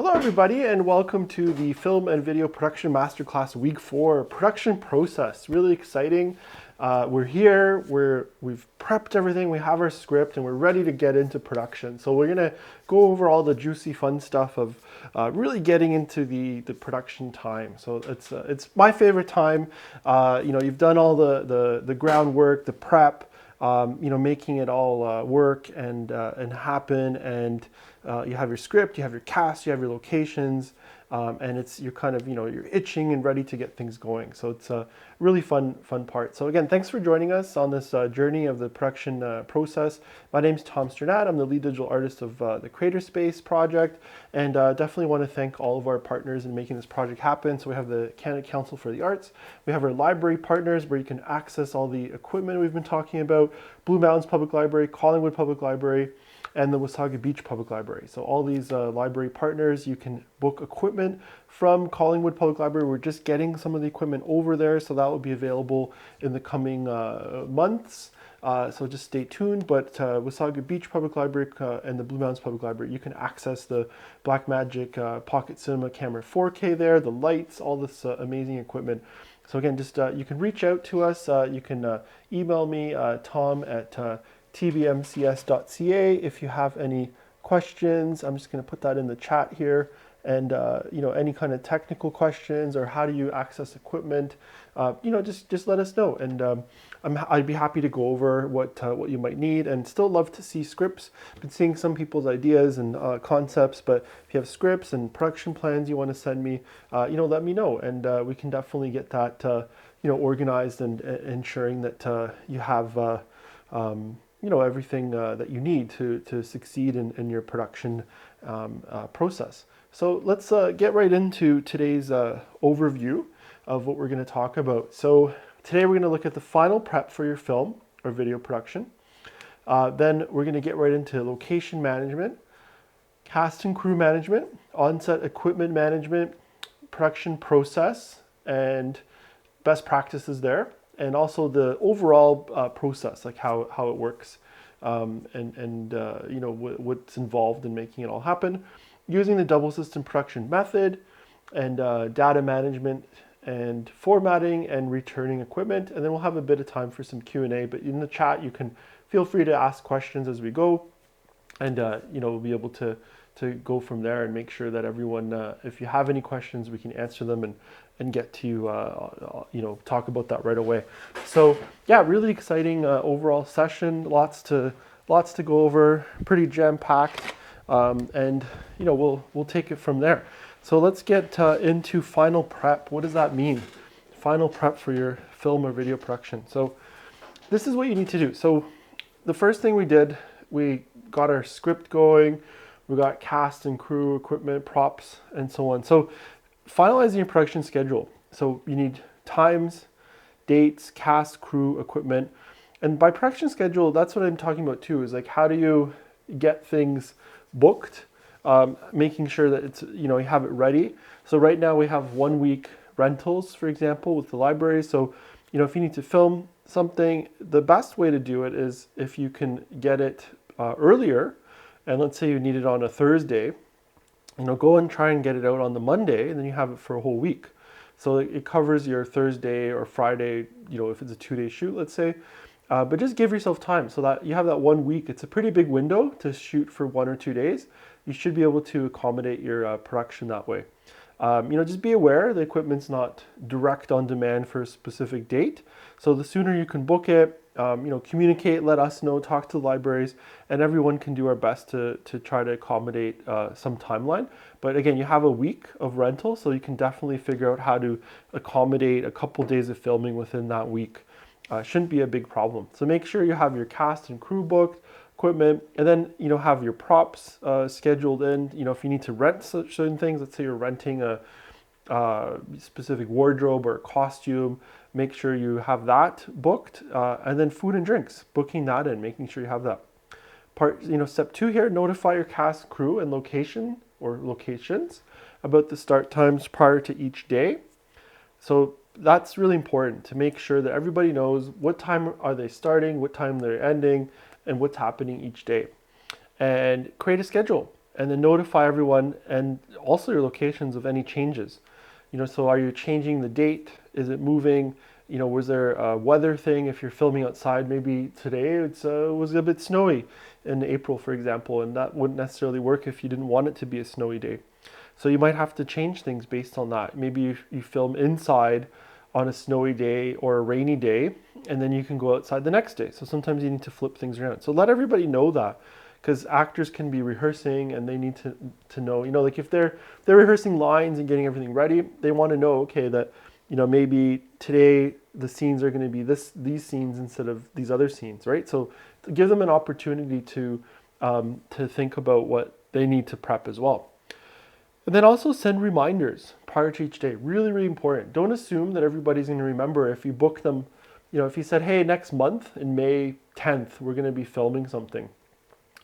Hello everybody and welcome to the Film and Video Production Masterclass Week 4 production process. Really exciting. We're here, we've prepped everything, we have our script and we're ready to get into production. So we're gonna go over all the juicy fun stuff of really getting into the production time. So it's my favorite time. You've done all the groundwork, the prep, making it all work and happen, and you have your script, you have your cast, you have your locations, and you're itching and ready to get things going. So it's a really fun part. So again, thanks for joining us on this journey of the production process. My name's Tom Strnad. I'm the lead digital artist of the Creator Space project, and definitely want to thank all of our partners in making this project happen. So we have the Canada Council for the Arts, we have our library partners where you can access all the equipment we've been talking about, Blue Mountains Public Library, Collingwood Public Library, and the Wasaga Beach Public Library. So all these library partners, you can book equipment from Collingwood Public Library. We're just getting some of the equipment over there, so that will be available in the coming months. So just stay tuned. But Wasaga Beach Public Library and the Blue Mountains Public Library, you can access the Blackmagic Pocket Cinema Camera 4K there, the lights, all this amazing equipment. So again, just you can reach out to us. You can email me, Tom at tbmcs.ca if you have any questions. I'm just going to put that in the chat here, and any kind of technical questions or how do you access equipment, just let us know, and I'd be happy to go over what you might need, and still love to see scripts. Been seeing some people's ideas and concepts, but if you have scripts and production plans you want to send me, let me know, and we can definitely get that organized and ensuring that you have everything that you need to succeed in your production process. So let's get right into today's overview of what we're going to talk about. So today we're going to look at the final prep for your film or video production. Then we're going to get right into location management, cast and crew management, on-set equipment management, production process, and best practices there, and also the overall process, like how it works, what's involved in making it all happen, using the double system production method, and data management, and formatting, and returning equipment. And then we'll have a bit of time for some Q&A, but in the chat you can feel free to ask questions as we go, and we'll be able to go from there and make sure that everyone, if you have any questions, we can answer them and get to talk about that right away. So yeah, really exciting overall session. Lots to go over. Pretty jam-packed, and we'll take it from there. So let's get into final prep. What does that mean? Final prep for your film or video production. So this is what you need to do. So the first thing we did, we got our script going. We got cast and crew, equipment, props, and so on. So finalizing your production schedule. So you need times, dates, cast, crew, equipment. And by production schedule, that's what I'm talking about too, is like how do you get things booked, making sure that it's, you have it ready. So right now we have 1 week rentals, for example, with the library. So, if you need to film something, the best way to do it is if you can get it earlier. And let's say you need it on a Thursday, go and try and get it out on the Monday, and then you have it for a whole week. So it covers your Thursday or Friday, if it's a 2-day shoot, let's say. But just give yourself time so that you have that 1 week. It's a pretty big window to shoot for 1 or 2 days. You should be able to accommodate your production that way. Just be aware the equipment's not direct on demand for a specific date. So the sooner you can book it, communicate, let us know, talk to the libraries, and everyone can do our best to try to accommodate some timeline. But again, you have a week of rental, so you can definitely figure out how to accommodate a couple days of filming within that week. Shouldn't be a big problem. So make sure you have your cast and crew booked, equipment, and then have your props scheduled in. If you need to rent certain things, let's say you're renting a specific wardrobe or costume, make sure you have that booked, and then food and drinks, booking that in, making sure you have that. Step 2 here, notify your cast, crew, and location or locations about the start times prior to each day. So that's really important to make sure that everybody knows what time are they starting, what time they're ending, and what's happening each day. And create a schedule. and then notify everyone and also your locations of any changes. So are you changing the date? Is it moving? Was there a weather thing? If you're filming outside, maybe today was a bit snowy in April, for example, and that wouldn't necessarily work if you didn't want it to be a snowy day. So you might have to change things based on that. Maybe you film inside on a snowy day or a rainy day, and then you can go outside the next day. So sometimes you need to flip things around. So let everybody know that, because actors can be rehearsing and they need to know, like if they're rehearsing lines and getting everything ready, they want to know, okay, that maybe today the scenes are going to be these scenes instead of these other scenes, right? So to give them an opportunity to think about what they need to prep as well. And then also send reminders prior to each day. Really, really important. Don't assume that everybody's going to remember if you book them. If you said, hey, next month in May 10th, we're going to be filming something.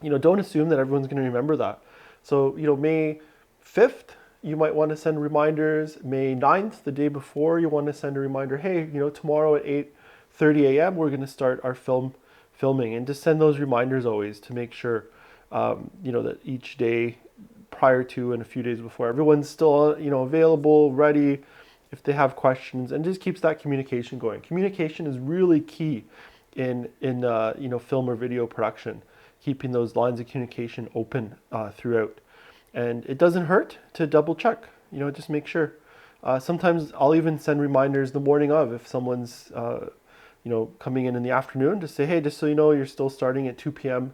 Don't assume that everyone's going to remember that. So, May 5th, you might want to send reminders. May 9th, the day before, you want to send a reminder, hey, tomorrow at 8:30 a.m., we're going to start our filming. And just send those reminders always to make sure, that each day prior to and a few days before, everyone's still, available, ready if they have questions, and just keeps that communication going. Communication is really key in film or video production, keeping those lines of communication open throughout. And it doesn't hurt to double check, just make sure. Sometimes I'll even send reminders the morning of if someone's, coming in the afternoon, to say, hey, just so you know, you're still starting at 2 p.m.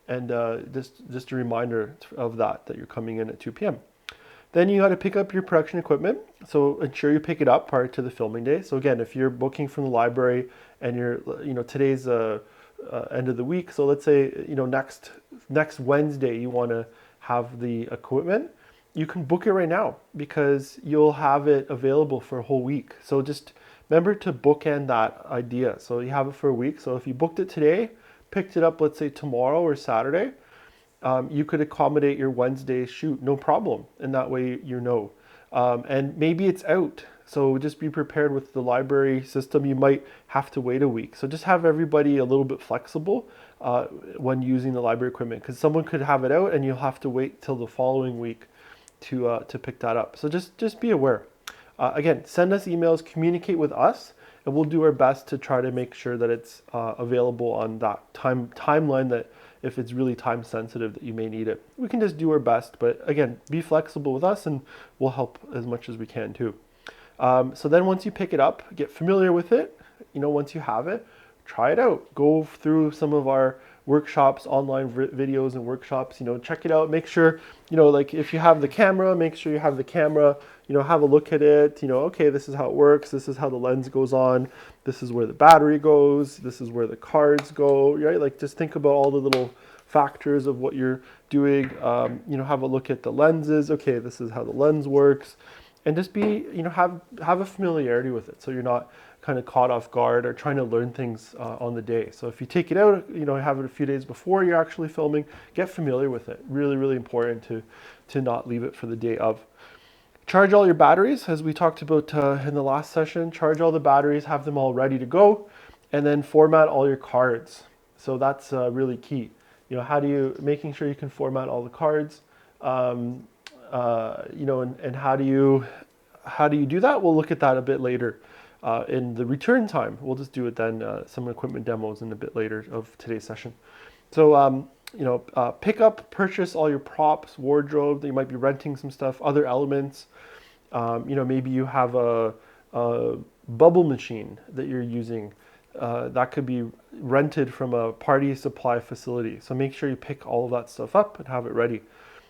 And just a reminder of that you're coming in at 2 p.m. Then you got to pick up your production equipment. So ensure you pick it up prior to the filming day. So again, if you're booking from the library and you're, today's end of the week. So let's say, next Wednesday you want to have the equipment. You can book it right now because you'll have it available for a whole week. So just remember to bookend that idea. So you have it for a week. So if you booked it today, picked it up, let's say tomorrow or Saturday, you could accommodate your Wednesday shoot, no problem. And that way and maybe it's out. So just be prepared with the library system. You might have to wait a week. So just have everybody a little bit flexible when using the library equipment, because someone could have it out and you'll have to wait till the following week to pick that up. So just be aware. Again, send us emails, communicate with us, and we'll do our best to try to make sure that it's available on that timeline, that if it's really time sensitive that you may need it. We can just do our best, but again, be flexible with us and we'll help as much as we can too. So then once you pick it up, get familiar with it. Once you have it, try it out. Go through some of our workshops, online videos and workshops, check it out. Make sure, like if you have the camera, make sure you have the camera, have a look at it, okay, this is how it works. This is how the lens goes on. This is where the battery goes. This is where the cards go, right? Like just think about all the little factors of what you're doing. Have a look at the lenses. Okay, this is how the lens works. And just be, have a familiarity with it, so you're not kind of caught off guard or trying to learn things on the day. So if you take it out, have it a few days before you're actually filming, get familiar with it. Really, really important to not leave it for the day of. Charge all your batteries, as we talked about in the last session. Charge all the batteries, have them all ready to go, and then format all your cards. So that's really key. Making sure you can format all the cards. And how do you do that? We'll look at that a bit later in the return time. We'll just do it then, some equipment demos in a bit later of today's session. So, pick up, purchase all your props, wardrobe. You might be renting some stuff, other elements. Maybe you have a bubble machine that you're using. That could be rented from a party supply facility. So make sure you pick all of that stuff up and have it ready.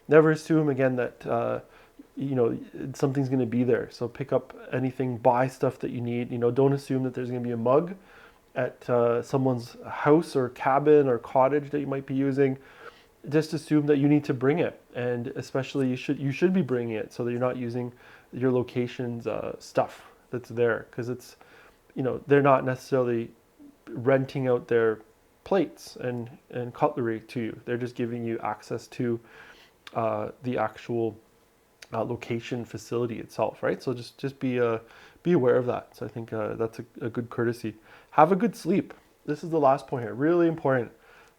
Never assume again that something's going to be there. So pick up anything, buy stuff that you need. Don't assume that there's going to be a mug at someone's house or cabin or cottage that you might be using. Just assume that you need to bring it, and especially you should be bringing it so that you're not using your location's stuff that's there, because it's they're not necessarily renting out their plates and cutlery to you. They're just giving you access to the actual location facility itself, right? So just be aware of that. So I think that's a good courtesy. Have a good sleep. This is the last point here, really important.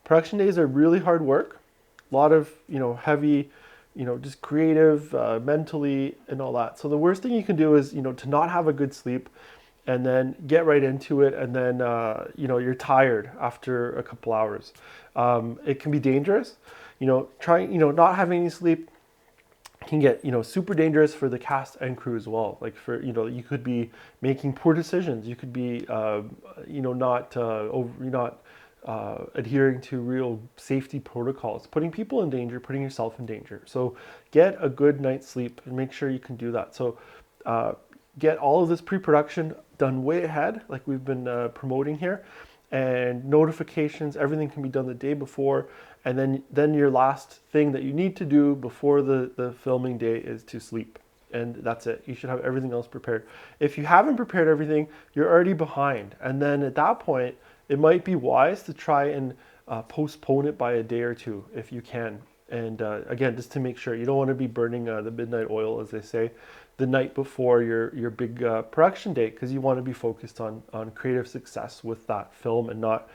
Production days are really hard work. A lot of heavy just creative, mentally, and all that. So the worst thing you can do is, to not have a good sleep and then get right into it, and then, you're tired after a couple hours. It can be dangerous. Not having any sleep can get, super dangerous for the cast and crew as well. Like you could be making poor decisions. You could be, not adhering to real safety protocols, putting people in danger, putting yourself in danger. So get a good night's sleep and make sure you can do that. So get all of this pre-production done way ahead, like we've been promoting here, and notifications, everything can be done the day before. And then your last thing that you need to do before the filming day is to sleep. And that's it. You should have everything else prepared. If you haven't prepared everything, you're already behind. And then at that point, it might be wise to try and postpone it by a day or two if you can. And again, just to make sure you don't want to be burning the midnight oil, as they say, the night before your big production date, because you want to be focused on creative success with that film and not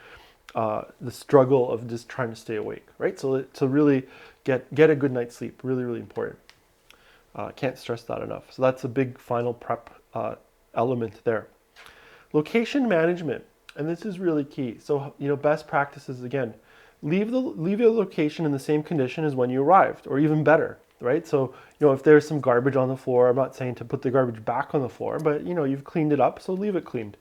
the struggle of just trying to stay awake, right? So to really get a good night's sleep, really, really important. Can't stress that enough. So that's a big final prep element there. Location management, and this is really key. So best practices, again, leave your location in the same condition as when you arrived, or even better, right? So if there's some garbage on the floor, I'm not saying to put the garbage back on the floor, but you've cleaned it up, so leave it cleaned.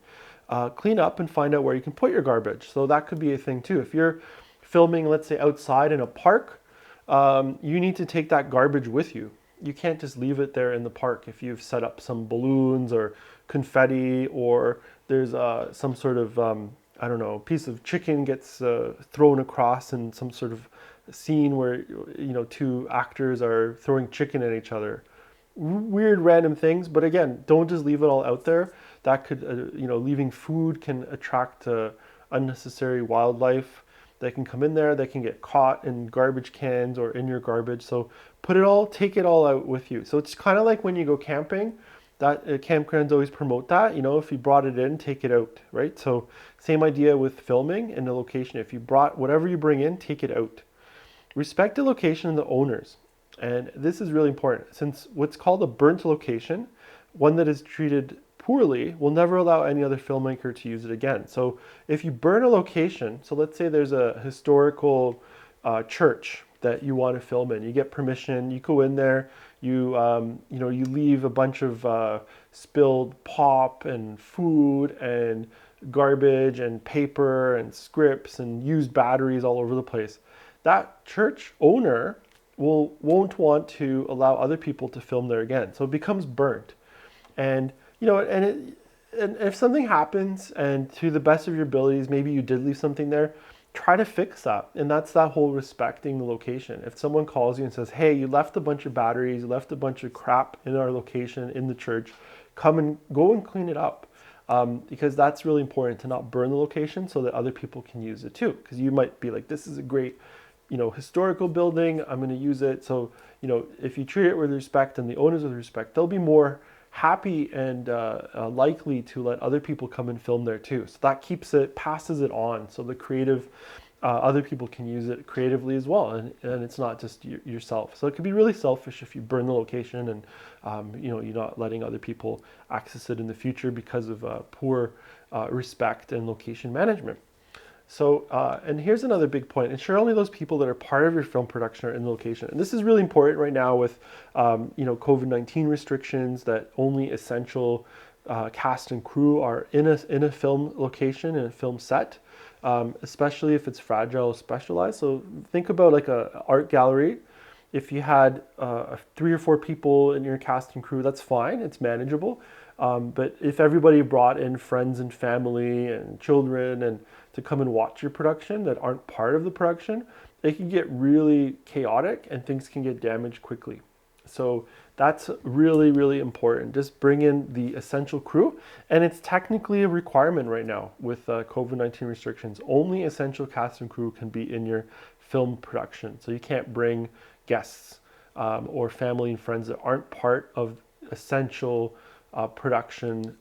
Clean up and find out where you can put your garbage. So that could be a thing too. If you're filming, let's say outside in a park, you need to take that garbage with you. You can't just leave it there in the park if you've set up some balloons or confetti, or there's some sort of, piece of chicken gets thrown across in some sort of scene where, two actors are throwing chicken at each other. Weird random things, but again, don't just leave it all out there. That could, leaving food can attract unnecessary wildlife that can come in there. They can get caught in garbage cans or in your garbage. So take it all out with you. So it's kind of like when you go camping, that campgrounds always promote that. If you brought it in, take it out, right? So same idea with filming in the location. If you brought whatever you bring in, take it out. Respect the location and the owners. And this is really important, since what's called a burnt location, one that is treated poorly, will never allow any other filmmaker to use it again. So if you burn a location, so let's say there's a historical church that you want to film in, you get permission, you go in there, you leave a bunch of spilled pop and food and garbage and paper and scripts and used batteries all over the place. That church owner won't want to allow other people to film there again. So it becomes burnt. And and if something happens, and to the best of your abilities, maybe you did leave something there, try to fix that. And that's that whole respecting the location. If someone calls you and says, hey, you left a bunch of batteries, you left a bunch of crap in our location, in the church, come and go and clean it up. Because that's really important, to not burn the location so that other people can use it too. Because you might be like, this is a great historical building, I'm going to use it. So, if you treat it with respect and the owners with respect, they'll be more happy and likely to let other people come and film there too. So that passes it on. So the creative, other people can use it creatively as well. And it's not just yourself. So it could be really selfish if you burn the location and, you're not letting other people access it in the future because of poor respect and location management. So, and here's another big point. Ensure only those people that are part of your film production are in the location. And this is really important right now with, COVID-19 restrictions, that only essential cast and crew are in a film location, in a film set, especially if it's fragile, specialized. So think about like a art gallery. If you had 3 or 4 people in your cast and crew, that's fine. It's manageable. But if everybody brought in friends and family and children and to come and watch your production that aren't part of the production, it can get really chaotic and things can get damaged quickly. So that's really, really important. Just bring in the essential crew. And it's technically a requirement right now with COVID-19 restrictions. Only essential cast and crew can be in your film production. So you can't bring guests or family and friends that aren't part of essential production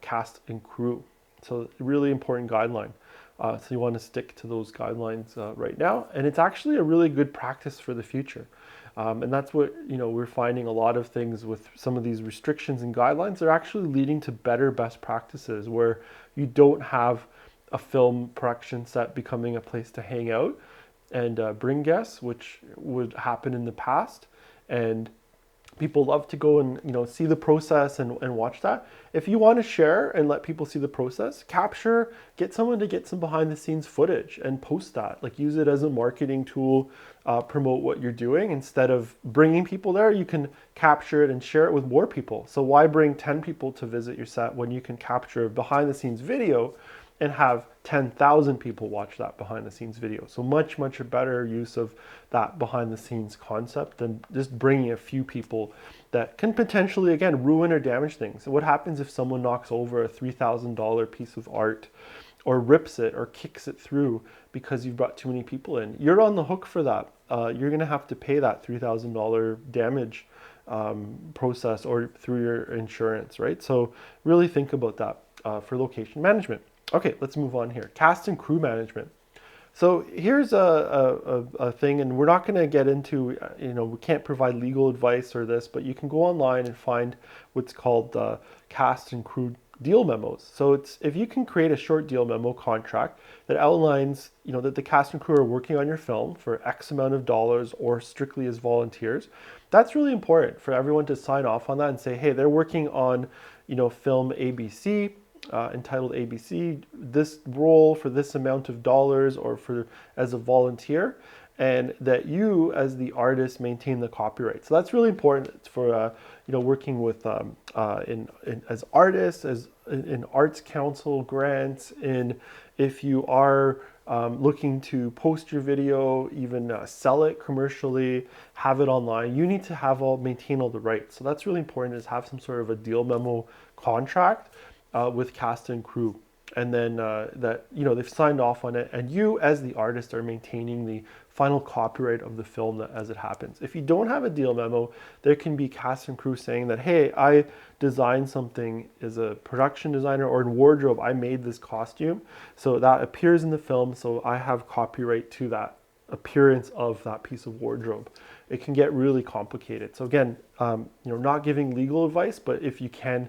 cast and crew. So really important guideline. So you want to stick to those guidelines right now. And it's actually a really good practice for the future. And that's what, we're finding a lot of things with some of these restrictions and guidelines. They're actually leading to better best practices where you don't have a film production set becoming a place to hang out and bring guests, which would happen in the past. And people love to go and see the process and watch that. If you want to share and let people see the process, get someone to get some behind the scenes footage and post that. Like, use it as a marketing tool, promote what you're doing. Instead of bringing people there, you can capture it and share it with more people. So why bring 10 people to visit your set when you can capture behind the scenes video and have 10,000 people watch that behind the scenes video? So much, much a better use of that behind the scenes concept than just bringing a few people that can potentially, again, ruin or damage things. So what happens if someone knocks over a $3,000 piece of art or rips it or kicks it through because you've brought too many people in? You're on the hook for that. You're going to have to pay that $3,000 damage process or through your insurance, right? So really think about that for location management. Okay, let's move on here. Cast and crew management. So here's a thing, and we're not going to get into, we can't provide legal advice or this, but you can go online and find what's called cast and crew deal memos. So it's, if you can create a short deal memo contract that outlines, that the cast and crew are working on your film for X amount of dollars or strictly as volunteers, that's really important for everyone to sign off on that and say, hey, they're working on, film ABC, entitled ABC, this role for this amount of dollars or for as a volunteer, and that you as the artist maintain the copyright. So that's really important for working with as artists, as in arts council grants, in if you are looking to post your video, even sell it commercially, have it online, you need to maintain all the rights. So that's really important, is have some sort of a deal memo contract with cast and crew, and then that they've signed off on it, and you as the artist are maintaining the final copyright of the film as it happens. If you don't have a deal memo, there can be cast and crew saying that, hey, I designed something as a production designer, or in wardrobe, I made this costume, so that appears in the film, so I have copyright to that appearance of that piece of wardrobe. It can get really complicated. So again, not giving legal advice, but if you can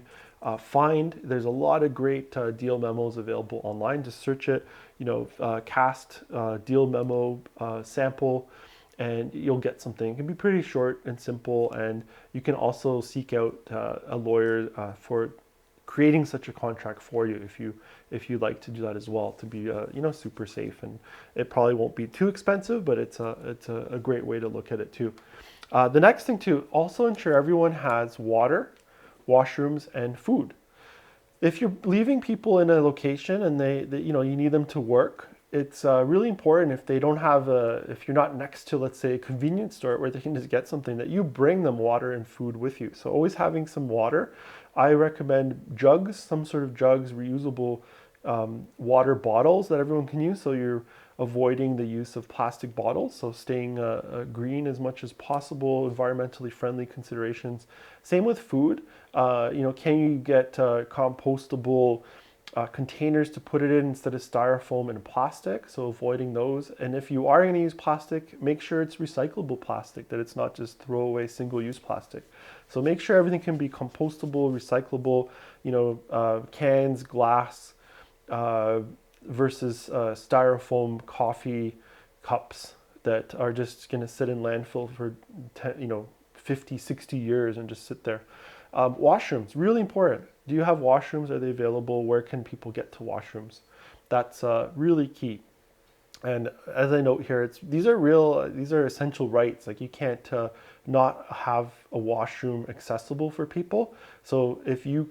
there's a lot of great deal memos available online. Just search it, cast deal memo sample, and you'll get something. It can be pretty short and simple, and you can also seek out a lawyer for creating such a contract for you if you'd like to do that as well, to be super safe. And it probably won't be too expensive, but it's a great way to look at it too. The next thing too, also ensure everyone has water, washrooms, and food. If you're leaving people in a location and they you need them to work, it's really important, if they don't have if you're not next to, let's say, a convenience store where they can just get something, that you bring them water and food with you. So always having some water. I recommend jugs, some sort of jugs, reusable water bottles that everyone can use. So you're avoiding the use of plastic bottles. So staying green as much as possible, environmentally friendly considerations. Same with food. Can you get compostable containers to put it in instead of styrofoam and plastic? So avoiding those. And if you are going to use plastic, make sure it's recyclable plastic, that it's not just throwaway single-use plastic. So make sure everything can be compostable, recyclable, cans, glass, versus styrofoam coffee cups that are just going to sit in landfill for 50, 60 years and just sit there. Washrooms, really important. Do you have washrooms? Are they available? Where can people get to washrooms? That's really key. And as I note here, these are essential rights. Like, you can't not have a washroom accessible for people. So if you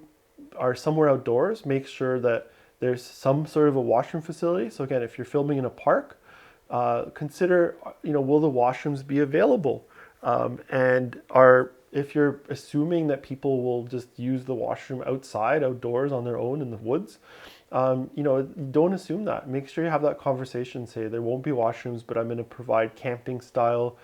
are somewhere outdoors, make sure that there's some sort of a washroom facility. So again, if you're filming in a park, consider, will the washrooms be available? If you're assuming that people will just use the washroom outdoors on their own in the woods, don't assume that. Make sure you have that conversation. Say, there won't be washrooms, but I'm going to provide camping style,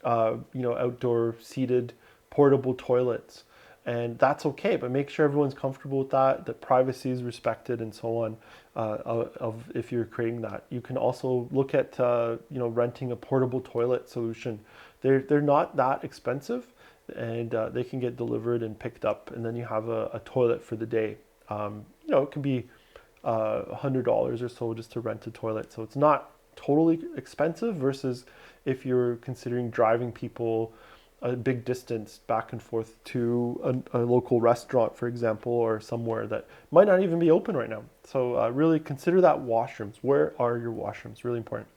outdoor seated portable toilets. and that's okay. But make sure everyone's comfortable with that privacy is respected, and so on. Of if you're creating that, you can also look at renting a portable toilet solution. They're not that expensive, and they can get delivered and picked up, and then you have a toilet for the day. It can be $100 or so just to rent a toilet. So it's not totally expensive versus if you're considering driving people a big distance back and forth to a local restaurant, for example, or somewhere that might not even be open right now. So really consider that washrooms. Where are your washrooms? Really important.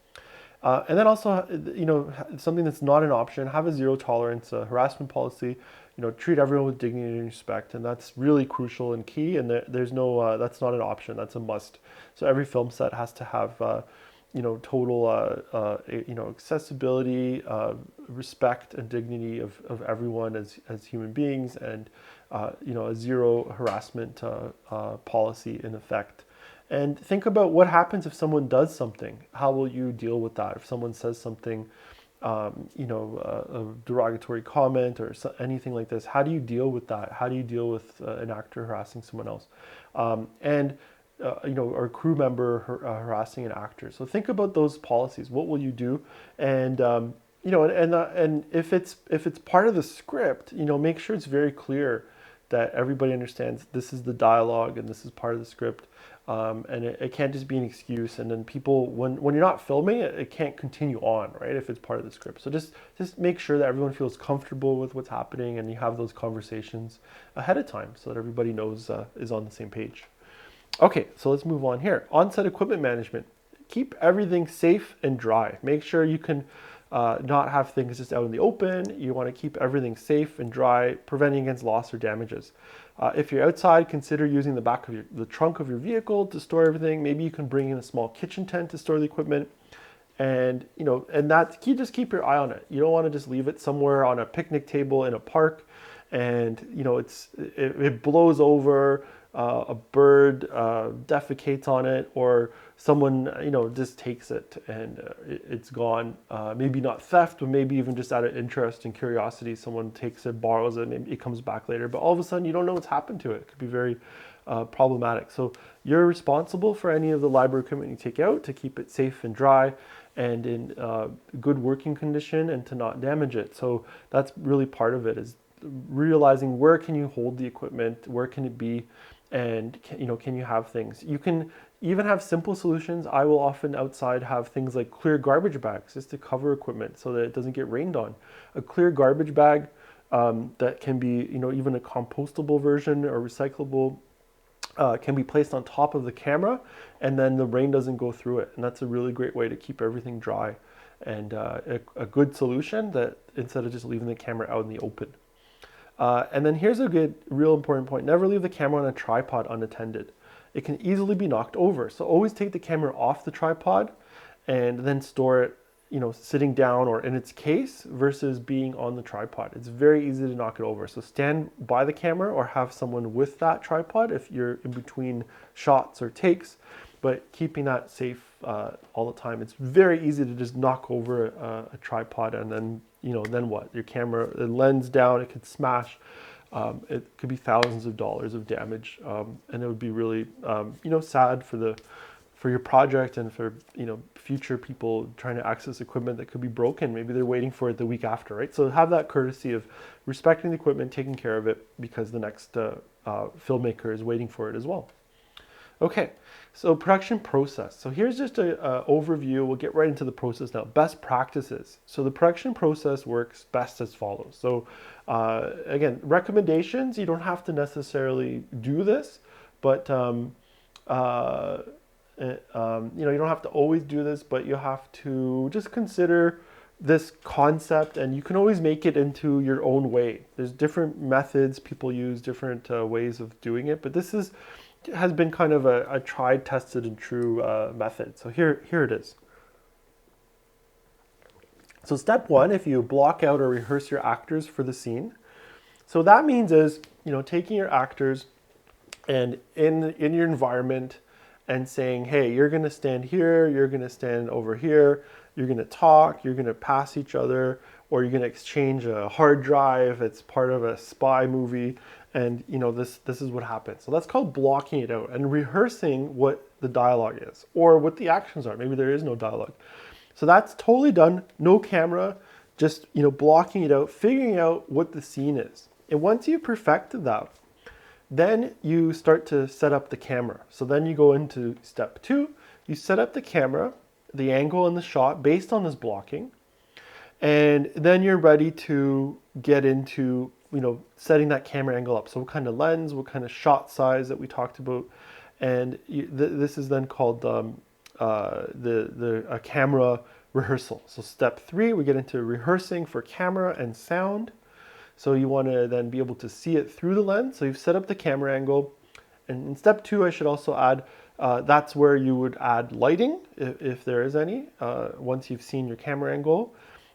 And then also, something that's not an option, have a zero tolerance harassment policy. Treat everyone with dignity and respect, and that's really crucial and key. And there's no, that's not an option. That's a must. So every film set has to have, total, accessibility, respect, and dignity of everyone as human beings, and a zero harassment policy in effect. And think about what happens if someone does something. How will you deal with that? If someone says something, a derogatory comment or anything like this, how do you deal with that? How do you deal with an actor harassing someone else? Or a crew member harassing an actor. So think about those policies. What will you do? And and if it's part of the script, make sure it's very clear that everybody understands this is the dialogue and this is part of the script. And it can't just be an excuse. And then people, when you're not filming, it can't continue on, right? If it's part of the script. So just make sure that everyone feels comfortable with what's happening, and you have those conversations ahead of time so that everybody knows is on the same page. Okay, so let's move on here. On-set equipment management. Keep everything safe and dry. Make sure you can not have things just out in the open. You want to keep everything safe and dry, preventing against loss or damages. If you're outside, consider using the back of the trunk of your vehicle to store everything. Maybe you can bring in a small kitchen tent to store the equipment. And that just keep your eye on it. You don't want to just leave it somewhere on a picnic table in a park, and it blows over. A bird defecates on it, or someone just takes it and it's gone. Maybe not theft, but maybe even just out of interest and curiosity, someone takes it, borrows it, maybe it comes back later. But all of a sudden, you don't know what's happened to it. It could be very problematic. So you're responsible for any of the library equipment you take out to keep it safe and dry and in good working condition, and to not damage it. So that's really part of it, is realizing where can you hold the equipment, where can it be, and can you have things. You can even have simple solutions. I will often outside have things like clear garbage bags just to cover equipment so that it doesn't get rained on. A clear garbage bag that can be even a compostable version or recyclable can be placed on top of the camera, and then the rain doesn't go through it. And that's a really great way to keep everything dry, and a good solution that instead of just leaving the camera out in the open. And then here's a good, real important point. Never leave the camera on a tripod unattended. It can easily be knocked over. So always take the camera off the tripod and then store it, sitting down or in its case versus being on the tripod. It's very easy to knock it over. So stand by the camera or have someone with that tripod if you're in between shots or takes, but keeping that safe all the time. It's very easy to just knock over a tripod, and then then what? Your camera, the lens down, it could smash. It could be thousands of dollars of damage, and it would be really, sad for your project and for future people trying to access equipment that could be broken. Maybe they're waiting for it the week after, right? So have that courtesy of respecting the equipment, taking care of it, because the next filmmaker is waiting for it as well. Okay, so production process. So here's just an overview. We'll get right into the process now. Best practices. So the production process works best as follows. So again, recommendations. You don't have to necessarily do this, but you don't have to always do this, but you have to just consider this concept, and you can always make it into your own way. There's different methods people use, different ways of doing it, but this has been kind of a tried, tested, and true method. So here it is. So step one, if you block out or rehearse your actors for the scene. So that means is, taking your actors and in your environment and saying, hey, you're going to stand here, you're going to stand over here, you're going to talk, you're going to pass each other, or you're going to exchange a hard drive. It's part of a spy movie, and this is what happens. So that's called blocking it out and rehearsing what the dialogue is or what the actions are. Maybe there is no dialogue. So that's totally done, no camera, just blocking it out, figuring out what the scene is. And once you've perfected that, then you start to set up the camera. So then you go into step 2, you set up the camera, the angle and the shot based on this blocking. And then you're ready to get into, setting that camera angle up. So what kind of lens, what kind of shot size that we talked about. And this is then called a camera rehearsal. So step 3, we get into rehearsing for camera and sound. So you want to then be able to see it through the lens. So you've set up the camera angle. And in step 2, I should also add, that's where you would add lighting, if there is any, once you've seen your camera angle.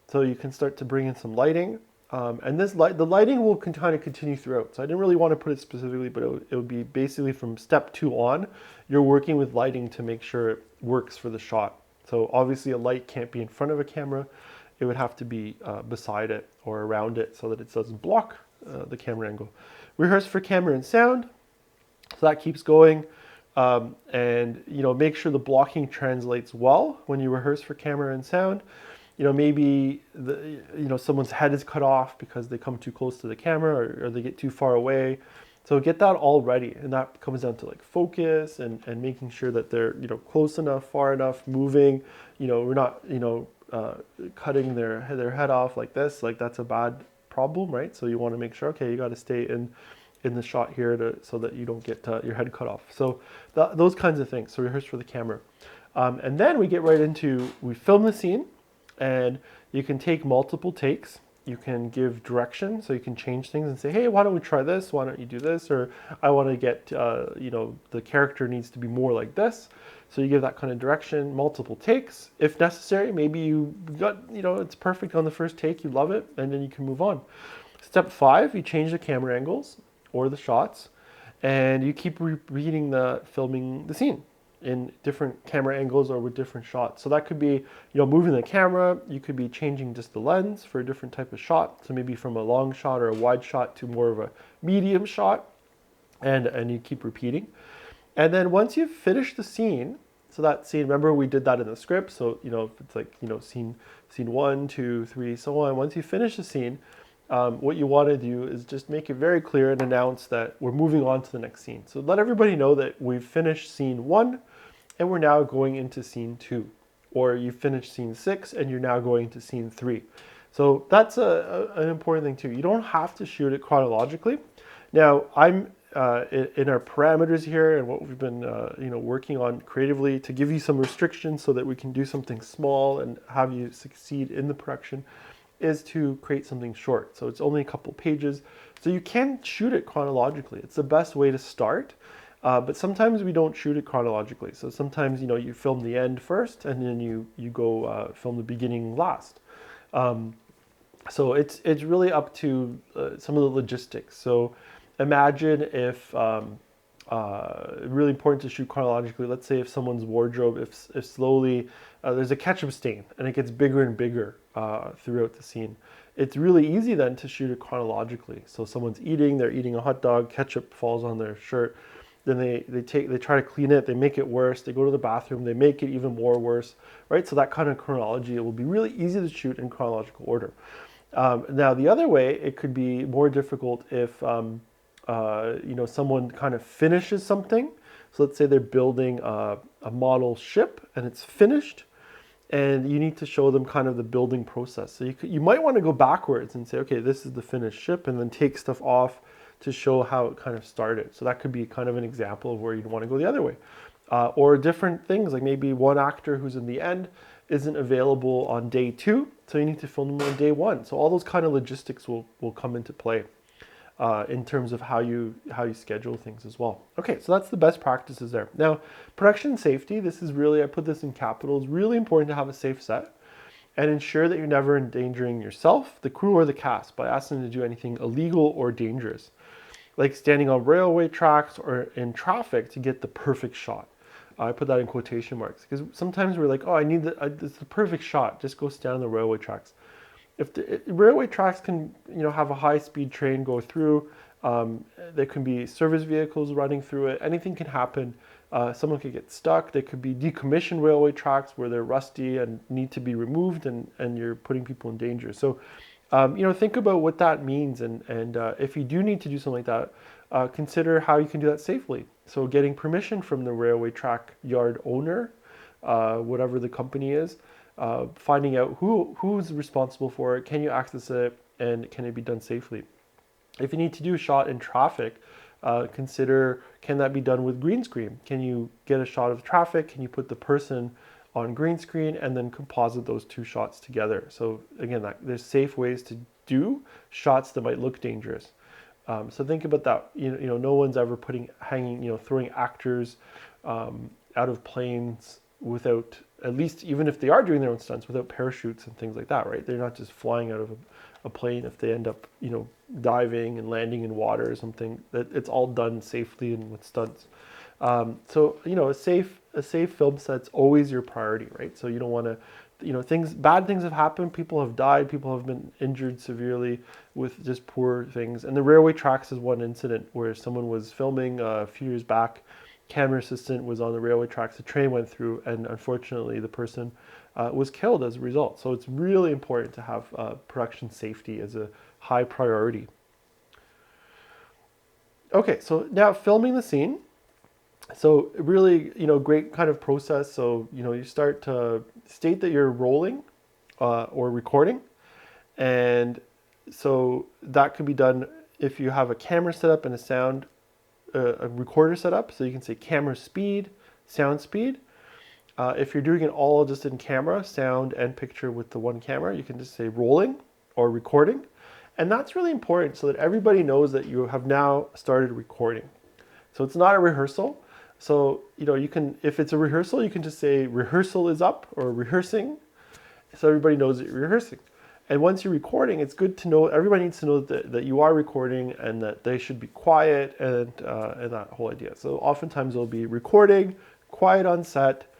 So you can start to bring in some lighting. And the lighting will kind of continue throughout. So I didn't really want to put it specifically, but it would be basically from step 2 on, you're working with lighting to make sure it works for the shot. So obviously a light can't be in front of a camera. It would have to be beside it or around it so that it doesn't block the camera angle. Rehearse for camera and sound. So that keeps going. And make sure the blocking translates well when you rehearse for camera and sound. Maybe someone's head is cut off because they come too close to the camera or they get too far away. So get that all ready, and that comes down to like focus and making sure that they're close enough, far enough, moving. We're not cutting their head off like this. Like that's a bad problem, right? So you want to make sure, okay, you got to stay in the shot here so that you don't get your head cut off. So those kinds of things. So rehearse for the camera, and then we get right into we film the scene. And you can take multiple takes. You can give direction, so you can change things and say, hey, why don't we try this? Why don't you do this? Or I want to get, the character needs to be more like this. So you give that kind of direction, multiple takes. If necessary, maybe you got, it's perfect on the first take, you love it, and then you can move on. Step 5, you change the camera angles or the shots, and you keep repeating filming the scene in different camera angles or with different shots. So that could be, moving the camera. You could be changing just the lens for a different type of shot. So maybe from a long shot or a wide shot to more of a medium shot, and you keep repeating. And then once you've finished the scene, so that scene, remember we did that in the script. So, if it's like, scene 1, 2, 3, so on. Once you finish the scene, what you want to do is just make it very clear and announce that we're moving on to the next scene. So let everybody know that we've finished scene 1 and we're now going into scene 2. Or you finished scene 6 and you're now going to scene 3. So that's an important thing too. You don't have to shoot it chronologically. Now, I'm in our parameters here and what we've been working on creatively to give you some restrictions so that we can do something small and have you succeed in the production is to create something short. So it's only a couple pages. So you can shoot it chronologically. It's the best way to start. But sometimes we don't shoot it chronologically. So sometimes, you film the end first and then you go film the beginning last. So it's really up to some of the logistics. So imagine if, really important to shoot chronologically, let's say if someone's wardrobe, if slowly there's a ketchup stain and it gets bigger and bigger throughout the scene. It's really easy then to shoot it chronologically. So someone's they're eating a hot dog, ketchup falls on their shirt. Then they try to clean it, they make it worse, they go to the bathroom, they make it even more worse, right? So that kind of chronology, it will be really easy to shoot in chronological order. Now the other way, it could be more difficult if someone kind of finishes something. So let's say they're building a model ship and it's finished, and you need to show them kind of the building process. So you might want to go backwards and say, okay, this is the finished ship, and then take stuff off to show how it kind of started. So that could be kind of an example of where you'd want to go the other way. Or different things, like maybe one actor who's in the end isn't available on day 2, so you need to film them on day 1. So all those kind of logistics will come into play in terms of how you schedule things as well. Okay, so that's the best practices there. Now, production safety, this is really, I put this in capitals, really important to have a safe set and ensure that you're never endangering yourself, the crew, or the cast by asking them to do anything illegal or dangerous, like standing on railway tracks or in traffic to get the perfect shot. I put that in quotation marks because sometimes we're like, oh, I need it's the perfect shot. Just go stand on the railway tracks. if the railway tracks can, have a high-speed train go through, there can be service vehicles running through it. Anything can happen. Someone could get stuck. They could be decommissioned railway tracks where they're rusty and need to be removed, and you're putting people in danger. So, think about what that means, and if you do need to do something like that, consider how you can do that safely. So, getting permission from the railway track yard owner, whatever the company is, finding out who's responsible for it, can you access it, and can it be done safely. If you need to do a shot in traffic, consider, can that be done with green screen? Can you get a shot of traffic? Can you put the person on green screen and then composite those two shots together? So again, there's safe ways to do shots that might look dangerous. So think about that. No one's ever throwing actors out of planes without, at least even if they are doing their own stunts, without parachutes and things like that, right? They're not just flying out of a plane if they end up, diving and landing in water or something. That it's all done safely and with stunts. So a safe film set's always your priority, right? So you don't want to, bad things have happened. People have died. People have been injured severely with just poor things. And the railway tracks is one incident where someone was filming a few years back. Camera assistant was on the railway tracks. The train went through, and unfortunately, the person was killed as a result. So it's really important to have production safety as a high priority. Okay, so now filming the scene. So really, great kind of process. So, you start to state that you're rolling or recording. And so that can be done if you have a camera set up and a recorder set up. So you can say camera speed, sound speed. If you're doing it all just in camera, sound and picture with the one camera, you can just say rolling or recording. And that's really important so that everybody knows that you have now started recording. So it's not a rehearsal. So, you can, if it's a rehearsal, you can just say rehearsal is up or rehearsing. So everybody knows that you're rehearsing. And once you're recording, it's good to know, everybody needs to know that you are recording and that they should be quiet and that whole idea. So oftentimes they'll be recording, quiet on set,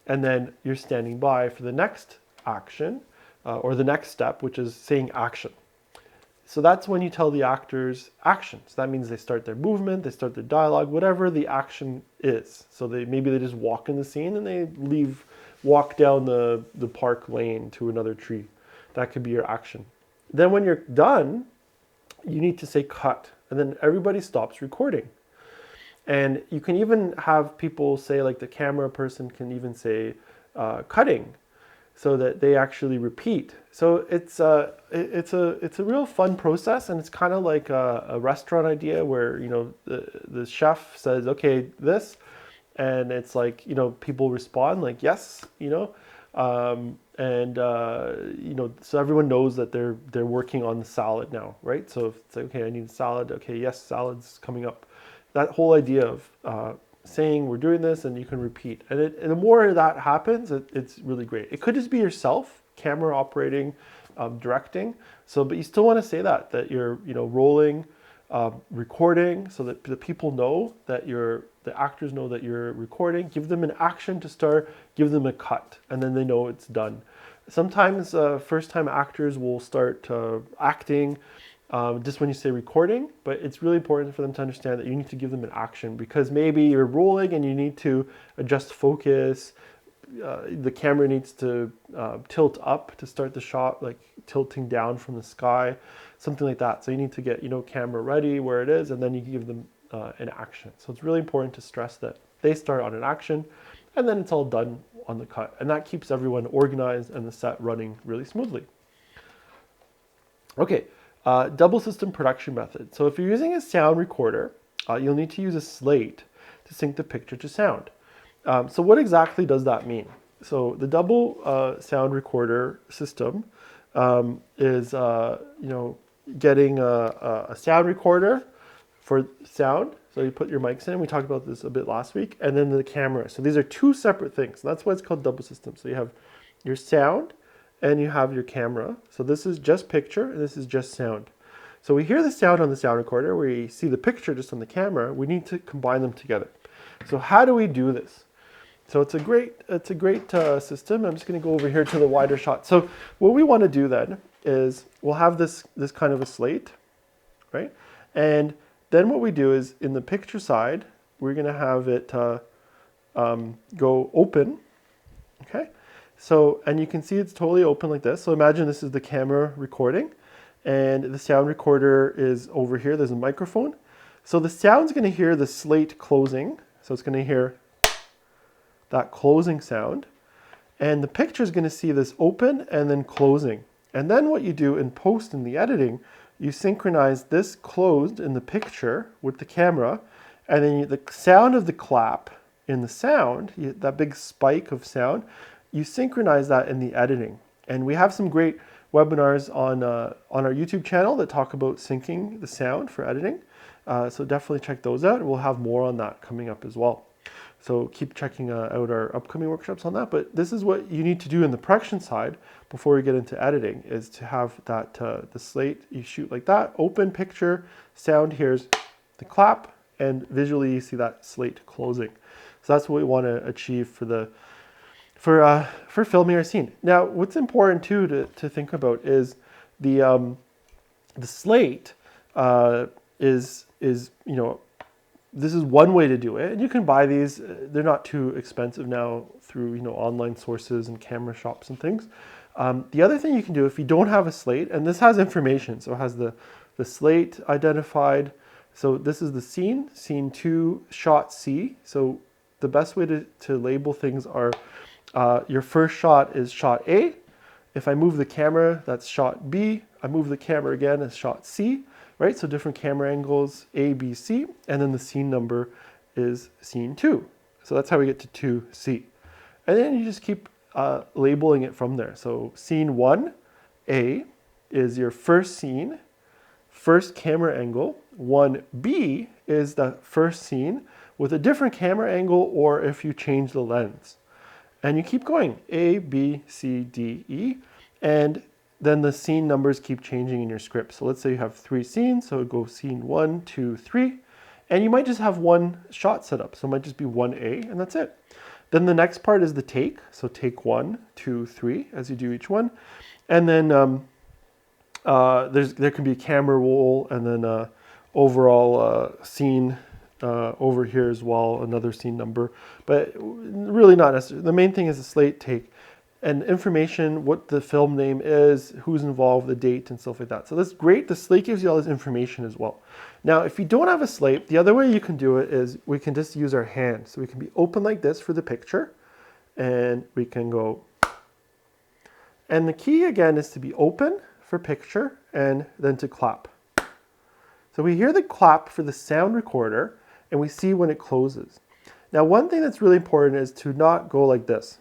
and then you're standing by for the next action or the next step, which is saying action. So that's when you tell the actors action. So that means they start their movement, they start their dialogue, whatever the action is. So maybe they just walk in the scene and they walk down the park lane to another tree. That could be your action. Then when you're done, you need to say cut. And then everybody stops recording. And you can even have people say, like the camera person can even say cutting, so that they actually repeat. So it's a real fun process, and it's kind of like a restaurant idea where the chef says, okay, this, and it's like people respond like yes, so everyone knows that they're working on the salad now, right? So if it's like, okay, I need a salad, okay, yes, salad's coming up. That whole idea of saying we're doing this, and you can repeat, and the more that happens, it's really great. It could just be yourself, camera operating, directing. So, but you still want to say that you're rolling, recording, so that the people know that the actors know that you're recording. Give them an action to start. Give them a cut, and then they know it's done. Sometimes first-time actors will start acting. Just when you say recording, but it's really important for them to understand that you need to give them an action, because maybe you're rolling and you need to adjust focus. The camera needs to tilt up to start the shot, like tilting down from the sky, something like that. So you need to get, camera ready where it is, and then you give them an action. So it's really important to stress that they start on an action, and then it's all done on the cut. And that keeps everyone organized and the set running really smoothly. Okay. Double system production method. So if you're using a sound recorder, you'll need to use a slate to sync the picture to sound. So what exactly does that mean? So the double sound recorder system is getting a sound recorder for sound. So you put your mics in. We talked about this a bit last week, and then the camera. So these are two separate things. And that's why it's called double system. So you have your sound, and you have your camera. So this is just picture, and this is just sound. So we hear the sound on the sound recorder, we see the picture just on the camera, we need to combine them together. So how do we do this? So it's a great system. I'm just gonna go over here to the wider shot. So what we wanna do then is we'll have this kind of a slate, right? And then what we do is in the picture side, we're going to have it go open, okay? So, and you can see it's totally open like this. So imagine this is the camera recording and the sound recorder is over here. There's a microphone. So the sound's going to hear the slate closing. So it's going to hear that closing sound. And the picture is going to see this open and then closing. And then what you do in post in the editing, you synchronize this closed in the picture with the camera, and then the sound of the clap in the sound, that big spike of sound, you synchronize that in the editing. And we have some great webinars on our YouTube channel that talk about syncing the sound for editing. So definitely check those out. We'll have more on that coming up as well. So keep checking out our upcoming workshops on that. But this is what you need to do in the production side before you get into editing, is to have that the slate, you shoot like that, open picture, sound hears the clap, and visually you see that slate closing. So that's what we want to achieve for filming our scene. Now, what's important too to think about is the slate is this is one way to do it, and you can buy these. They're not too expensive now through online sources and camera shops and things. The other thing you can do if you don't have a slate, and this has information, so it has the slate identified. So this is the scene 2, shot C. So the best way to label things are your first shot is shot A. If I move the camera, that's shot B. I move the camera again, it's shot C. Right, so different camera angles, A, B, C, and then the scene number is scene 2. So that's how we get to 2C. And then you just keep labeling it from there. So scene 1A is your first scene, first camera angle. 1B is the first scene with a different camera angle, or if you change the lens. And you keep going, A, B, C, D, E, and then the scene numbers keep changing in your script. So let's say you have 3 scenes, so it goes scene 1, 2, 3, and you might just have one shot set up. So it might just be 1A, and that's it. Then the next part is the take. So take 1, 2, 3 as you do each one. And then there can be a camera roll, and then overall scene over here as well, another scene number. But really not necessary. The main thing is the slate, take, and information, what the film name is, who's involved, the date, and stuff like that. So that's great. The slate gives you all this information as well. Now, if you don't have a slate, the other way you can do it is we can just use our hand. So we can be open like this for the picture, and we can go. And the key, again, is to be open for picture and then to clap. So we hear the clap for the sound recorder, and we see when it closes. Now, one thing that's really important is to not go like this.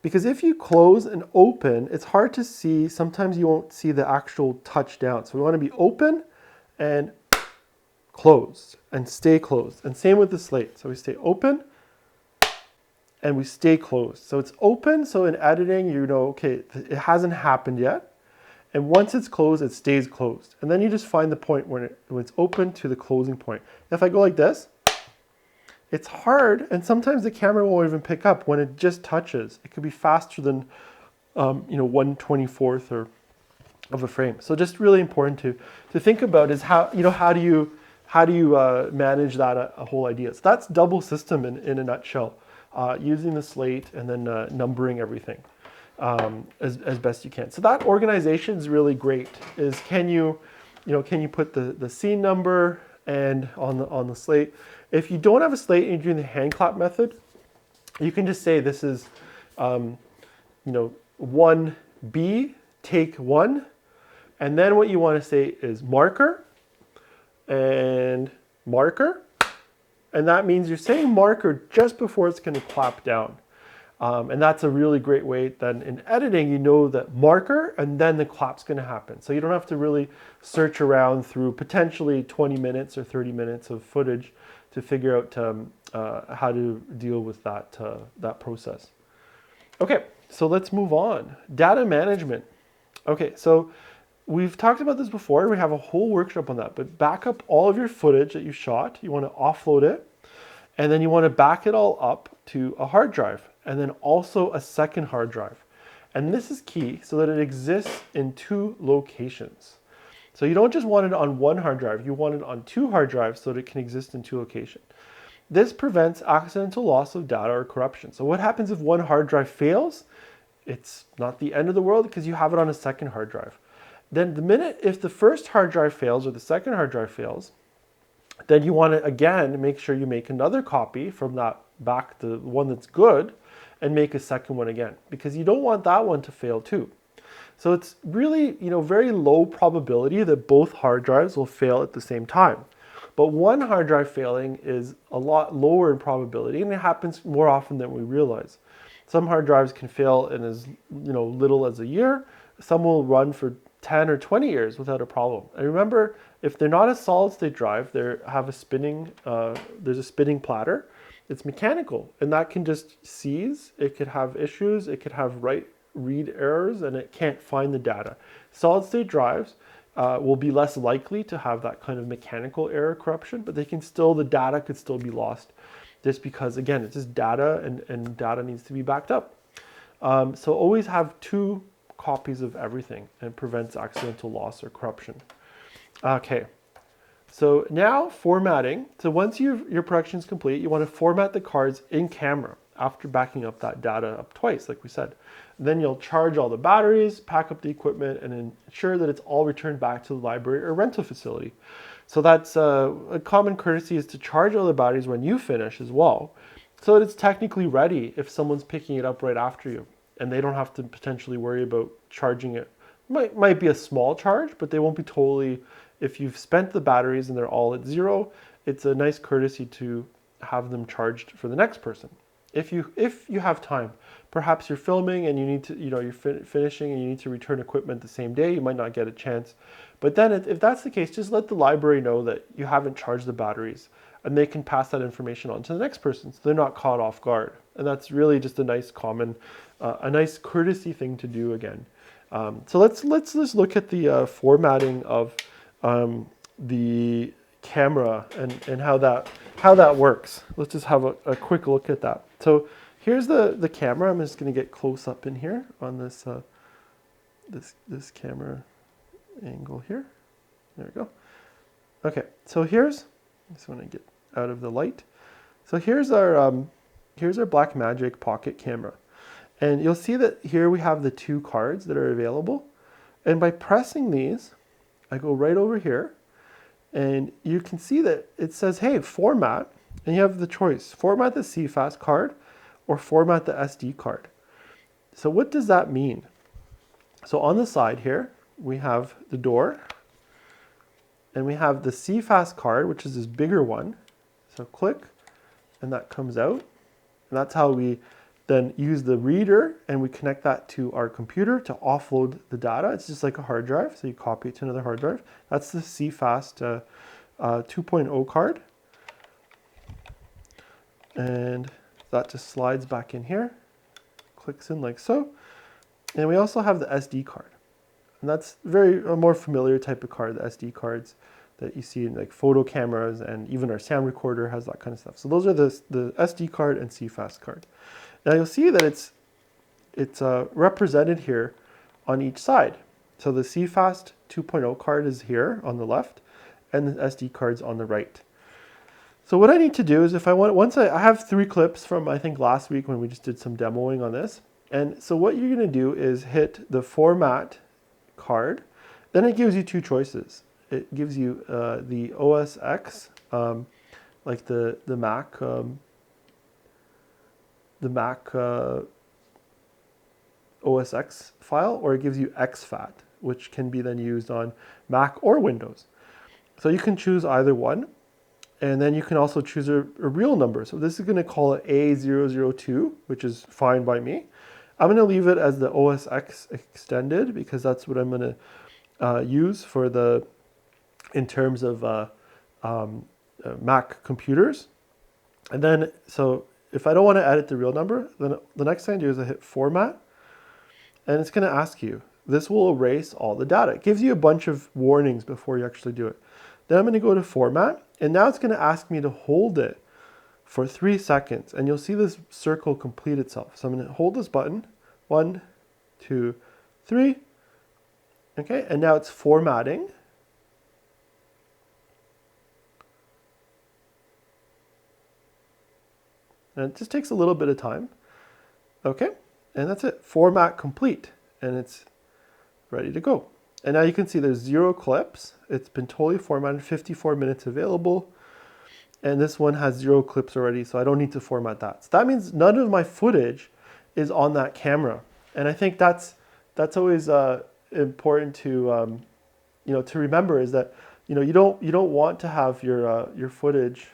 Because if you close and open, it's hard to see. Sometimes you won't see the actual touch down. So we want to be open and closed and stay closed. And same with the slate. So we stay open and we stay closed. So it's open. So in editing, okay, it hasn't happened yet. And once it's closed, it stays closed. And then you just find the point when it's open to the closing point. If I go like this, it's hard, and sometimes the camera won't even pick up when it just touches. It could be faster than 1/24th of a frame. So just really important to think about is how do you manage that a whole idea. So that's double system in a nutshell, using the slate and then numbering everything as best you can. So that organization is really great. Is can you put the scene number and on the slate. If you don't have a slate and you're doing the hand clap method, you can just say this is 1B, take 1. And then what you want to say is marker and marker. And that means you're saying marker just before it's going to clap down. And that's a really great way. Then in editing, you know that marker and then the clap's going to happen. So you don't have to really search around through potentially 20 minutes or 30 minutes of footage to figure out how to deal with that process. Okay, so let's move on. Data management. Okay, so we've talked about this before. We have a whole workshop on that, but back up all of your footage that you shot. You want to offload it, and then you want to back it all up to a hard drive, and then also a second hard drive. And this is key so that it exists in 2 locations. So you don't just want it on one hard drive, you want it on 2 hard drives so that it can exist in 2 locations. This prevents accidental loss of data or corruption. So what happens if one hard drive fails? It's not the end of the world because you have it on a second hard drive. Then the minute if the first hard drive fails or the second hard drive fails, then you want to again make sure you make another copy from that back, the one that's good, and make a second one again because you don't want that one to fail too. So it's really, very low probability that both hard drives will fail at the same time. But one hard drive failing is a lot lower in probability, and it happens more often than we realize. Some hard drives can fail in as little as a year. Some will run for 10 or 20 years without a problem. And remember, if they're not a solid state drive, there's a spinning platter. It's mechanical, and that can just seize. It could have issues. It could have read errors, and it can't find the data. Solid state drives will be less likely to have that kind of mechanical error corruption, but the data could still be lost just because, again, it's just data and data needs to be backed up. So always have 2 copies of everything and prevents accidental loss or corruption. Okay, so now formatting. So once your production is complete, you want to format the cards in camera after backing up that data up twice, like we said. Then you'll charge all the batteries, pack up the equipment, and ensure that it's all returned back to the library or rental facility. So that's a common courtesy is to charge all the batteries when you finish as well, so that it's technically ready if someone's picking it up right after you, and they don't have to potentially worry about charging it. Might be a small charge, but they won't be totally, if you've spent the batteries and they're all at 0, it's a nice courtesy to have them charged for the next person. If you have time, perhaps you're filming and you need to, you're finishing and you need to return equipment the same day, you might not get a chance. But then if that's the case, just let the library know that you haven't charged the batteries, and they can pass that information on to the next person so they're not caught off guard. And that's really just a nice a nice courtesy thing to do again. So let's just look at the formatting of the camera and how that works. Let's just have a quick look at that. So here's the camera. I'm just going to get close up in here on this this camera angle here. There we go. Okay, so I just want to get out of the light. So here's our Blackmagic Pocket camera. And you'll see that here we have the 2 cards that are available. And by pressing these, I go right over here, and you can see that it says, hey, format, and you have the choice, format the CFast card or format the SD card. So what does that mean? So on the side here, we have the door, and we have the CFast card, which is this bigger one. So click, and that comes out. And that's how we then use the reader, and we connect that to our computer to offload the data. It's just like a hard drive, so you copy it to another hard drive. That's the CFast 2.0 card. And that just slides back in here, clicks in like so. And we also have the SD card. And that's a more familiar type of card, the SD cards that you see in like photo cameras, and even our sound recorder has that kind of stuff. So those are the SD card and CFast card. Now you'll see that it's represented here on each side. So the CFast 2.0 card is here on the left, and the SD card's on the right. So what I need to do is I have 3 clips from I think last week when we just did some demoing on this. And so what you're going to do is hit the format card. Then it gives you 2 choices. It gives you the OS X, like the Mac. The Mac OS X file, or it gives you exFAT, which can be then used on Mac or Windows. So you can choose either one, and then you can also choose a real number. So this is going to call it A002, which is fine by me. I'm going to leave it as the OS X extended because that's what I'm going to use for in terms of Mac computers. And then, so if I don't want to edit the real number, then the next thing I do is I hit format, and it's going to ask you. This will erase all the data. It gives you a bunch of warnings before you actually do it. Then I'm going to go to format, and now it's going to ask me to hold it for 3 seconds, and you'll see this circle complete itself. So I'm going to hold this button, 1, 2, 3. Okay, and now it's formatting. And it just takes a little bit of time. Okay, and that's it. Format complete, and it's ready to go. And now you can see there's 0 clips. It's been totally formatted, 54 minutes available. And this one has 0 clips already, so I don't need to format that. So that means none of my footage is on that camera. And I think that's always important to to remember, is that you don't want to have your footage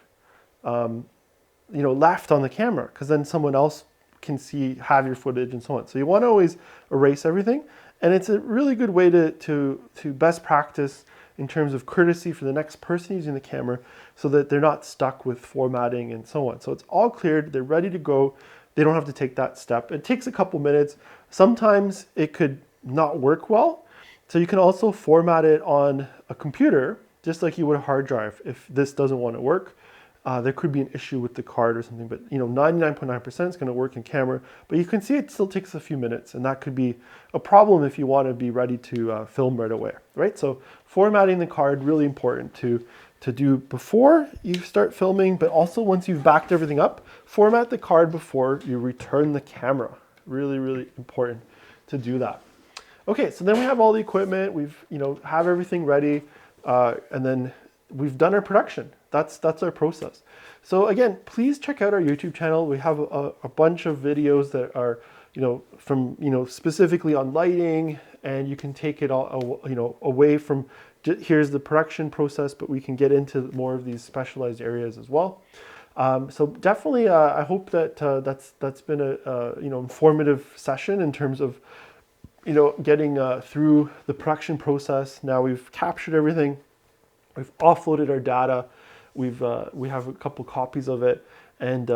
left on the camera, because then someone else can have your footage and so on. So you want to always erase everything, and it's a really good way to best practice in terms of courtesy for the next person using the camera, so that they're not stuck with formatting and so on. So it's all cleared, they're ready to go. They don't have to take that step. It takes a couple minutes. Sometimes it could not work well. So you can also format it on a computer, just like you would a hard drive. If this doesn't want to work, there could be an issue with the card or something, but 99.9% is going to work in camera. But you can see it still takes a few minutes, and that could be a problem if you want to be ready to film right away, right? So formatting the card, really important to do before you start filming, but also once you've backed everything up, format the card before you return the camera. Really, really important to do that. Okay, so then we have all the equipment, we've have everything ready, and then we've done our production. That's our process. So again, please check out our YouTube channel. We have a bunch of videos that are from specifically on lighting, and you can take it all away from here's the production process, but we can get into more of these specialized areas as well. So definitely, I hope that that's been a informative session in terms of getting through the production process. Now we've captured everything, we've offloaded our data, we have a couple copies of it, and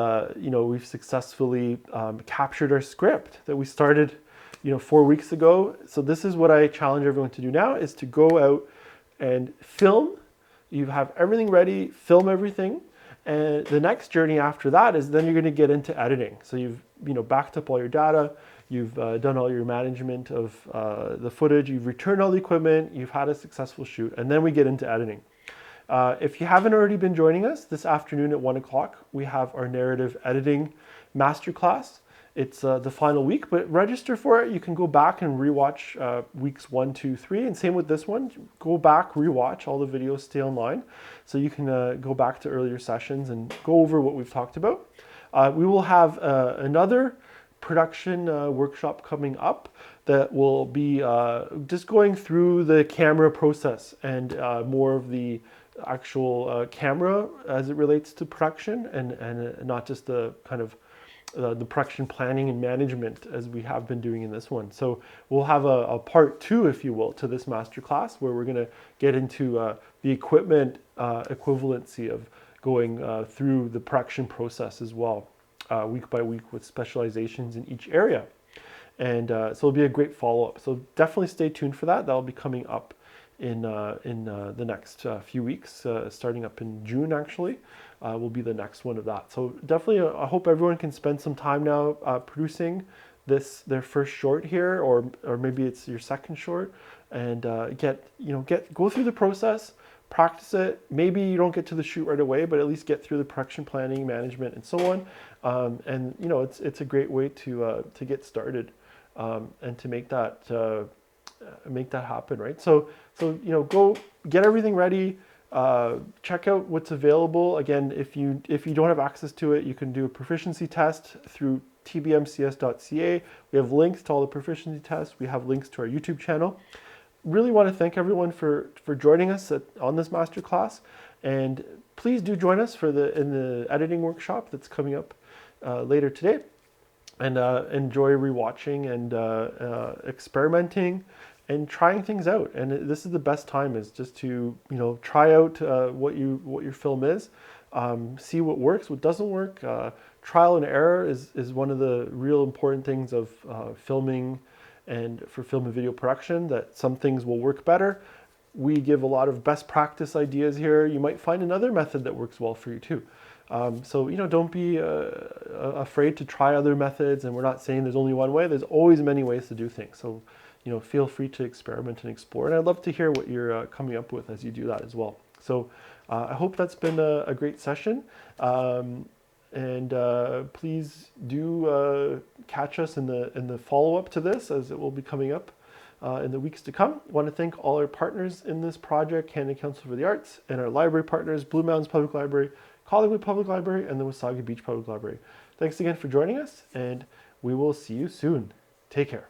we've successfully captured our script that we started 4 weeks ago. So this is what I challenge everyone to do now, is to go out and film. You have everything ready, film everything, and the next journey after that is then you're going to get into editing. So you've backed up all your data, you've done all your management of the footage, you've returned all the equipment, you've had a successful shoot, and then we get into editing. If you haven't already been joining us, this afternoon at 1 o'clock, we have our narrative editing masterclass. It's the final week, but register for it. You can go back and rewatch weeks 1, 2, 3, and same with this one. Go back, rewatch all the videos, stay online, so you can go back to earlier sessions and go over what we've talked about. We will have another production workshop coming up that will be just going through the camera process and more of the actual camera as it relates to production, and not just the kind of the production planning and management as we have been doing in this one. So we'll have a part 2, if you will, to this masterclass, where we're going to get into the equipment equivalency of going through the production process as well, week by week, with specializations in each area. And so it'll be a great follow-up. So definitely stay tuned for that. That'll be coming up in the next few weeks, starting up in June actually. Will be the next one of that. So definitely, I hope everyone can spend some time now producing their first short here, or maybe it's your second short, and go through the process, practice it. Maybe you don't get to the shoot right away, but at least get through the production planning, management, and so on. And it's a great way to get started and to make that happen, right? So go get everything ready. Check out what's available. Again, if you don't have access to it, you can do a proficiency test through tbmcs.ca. We have links to all the proficiency tests. We have links to our YouTube channel. Really want to thank everyone for joining us on this masterclass, and please do join us in the editing workshop that's coming up later today, and enjoy rewatching and experimenting and trying things out. And this is the best time, is just to try out what your film is, see what works, what doesn't work. Trial and error is one of the real important things of filming, and for film and video production, that some things will work better. We give a lot of best practice ideas here. You might find another method that works well for you too. So, don't be afraid to try other methods. And we're not saying there's only one way. There's always many ways to do things. So, feel free to experiment and explore. And I'd love to hear what you're coming up with as you do that as well. So I hope that's been a great session. And please do catch us in the follow-up to this, as it will be coming up in the weeks to come. I want to thank all our partners in this project, Canada Council for the Arts, and our library partners, Blue Mountains Public Library, Collingwood Public Library, and the Wasaga Beach Public Library. Thanks again for joining us, and we will see you soon. Take care.